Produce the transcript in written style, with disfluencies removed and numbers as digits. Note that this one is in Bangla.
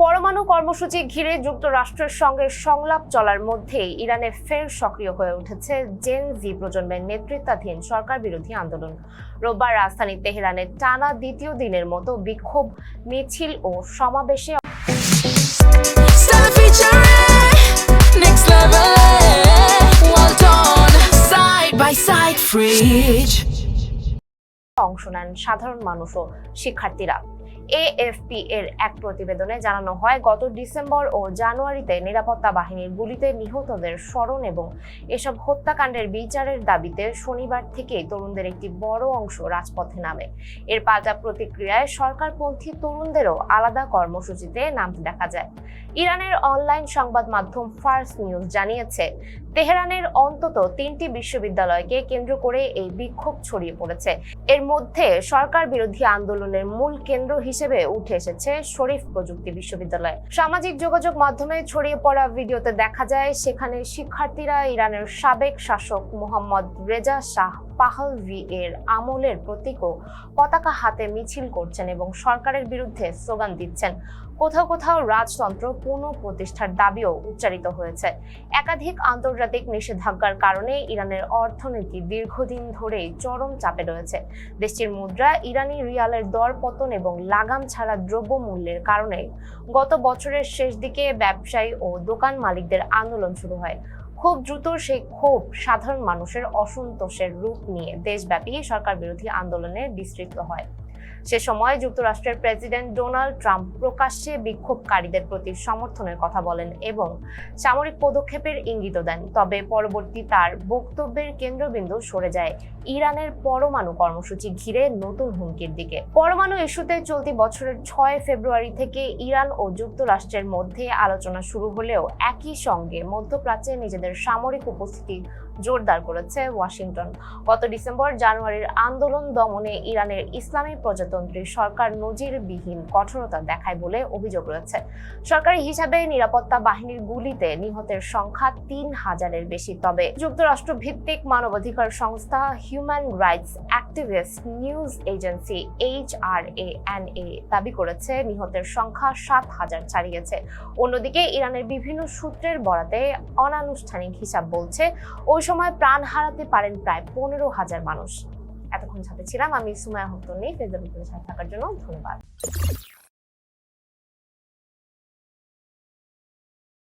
পরমাণু কর্মসূচি ঘিরে যুক্তরাষ্ট্রের সঙ্গে সংলাপ চলার মধ্যেই ইরানে ফের সক্রিয় হয়ে উঠেছে জেন জি প্রজন্মের নেতৃত্বাধীন সরকার বিরোধী আন্দোলন। রোববার রাজধানী তেহরানে টানা দ্বিতীয় দিনের মতো বিক্ষোভ মিছিল ও সমাবেশে অংশ নেন সাধারণ মানুষ ও শিক্ষার্থীরা। এএফপি এর এক প্রতিবেদনে জানানো হয়, গত ডিসেম্বর ও জানুয়ারিতে নিরাপত্তা বাহিনীর গুলিতে নিহতদের স্মরণ এবং এসব হত্যাকাণ্ডের বিচারের দাবিতে শনিবার থেকেই তরুণদের একটি বড় অংশ রাজপথে নামে। এর পাল্টা প্রতিক্রিয়ায় সরকারপন্থী তরুণদেরও আলাদা কর্মসূচিতে নামতে দেখা যায়। ইরানের অনলাইন সংবাদ মাধ্যম ফার্স নিউজ জানিয়েছে, তেহরানের অন্তত 3টি বিশ্ববিদ্যালয়কে কেন্দ্র করে এই বিক্ষোভ ছড়িয়ে পড়েছে। এর মধ্যে সরকার বিরোধী আন্দোলনের মূল কেন্দ্র হিসেবে উঠে এসেছে শরীফ প্রযুক্তি বিশ্ববিদ্যালয়। সামাজিক যোগাযোগ মাধ্যমে ছড়িয়ে পড়া ভিডিওতে দেখা যায়, সেখানে শিক্ষার্থীরা ইরানের সাবেক শাসক মোহাম্মদ রেজা শাহ পাহলভি এর আমলের প্রতীক ও পতাকা হাতে মিছিল করছেন এবং সরকারের বিরুদ্ধে স্লোগান দিচ্ছেন। কোথাও কোথাও রাজতন্ত্র পুনঃপ্রতিষ্ঠার দাবিও উচ্চারিত হয়েছে। একাধিক আন্তর্জাতিক নিষেধাজ্ঞার কারণে ইরানের অর্থনীতি দীর্ঘদিন ধরেই চরম চাপে রয়েছে। দেশটির মুদ্রা, ইরানি রিয়ালের দর পতন এবং লাগাম ছাড়া দ্রব্যমূল্যের কারণে গত বছরের শেষ দিকে ব্যবসায়ী ও দোকান মালিকদের আন্দোলন শুরু হয়। খুব দ্রুত সেই ক্ষোভ সাধারণ মানুষের অসন্তোষের রূপ নিয়ে দেশব্যাপী সরকার বিরোধী আন্দোলনে বিস্তৃত হয়। সে সময় যুক্তরাষ্ট্রের প্রেসিডেন্ট ডোনাল্ড ট্রাম্প প্রকাশ্যে বিক্ষোভকারীদের প্রতি সমর্থনের কথা বলেন এবং সামরিক পদক্ষেপের ইঙ্গিত দেন। তবে পরবর্তী তার বক্তব্যের কেন্দ্রবিন্দু সরে যায় ইরানের পরমাণু কর্মসূচি ঘিরে নতুন হুমকির দিকে। পরমাণু ইস্যুতে চলতি বছরের 6 ফেব্রুয়ারি থেকে ইরান ও যুক্তরাষ্ট্রের মধ্যে আলোচনা শুরু হলেও একই সঙ্গে মধ্যপ্রাচ্যে নিজেদের সামরিক উপস্থিতি জোরদার করেছে ওয়াশিংটন। গত ডিসেম্বর জানুয়ারির আন্দোলন দমনে ইরানের ইসলামী প্রজাতন্ত্রী সরকার নজিরবিহীন কঠোরতা দেখায় বলে অভিযোগ রয়েছে। সরকারি হিসাবে নিরাপত্তা বাহিনীর গুলিতে নিহতের সংখ্যা 3000-এর বেশি। তবে যুক্তরাষ্ট্র ভিত্তিক মানবাধিকার সংস্থা human rights activist news agency HRANA দাবি করেছে নিহতের সংখ্যা 7000 ছাড়িয়েছে। অন্যদিকে ইরানের বিভিন্ন সূত্রের বরাতে অনানুষ্ঠানিক হিসাব বলছে ওই সময় প্রাণ হারাতে পারেন প্রায় 15,000 মানুষ। এতক্ষণ সাথে ছিলাম আমি সুমাইয়া হক তন্নি। ফেসবুকের সাথে থাকার জন্য ধন্যবাদ।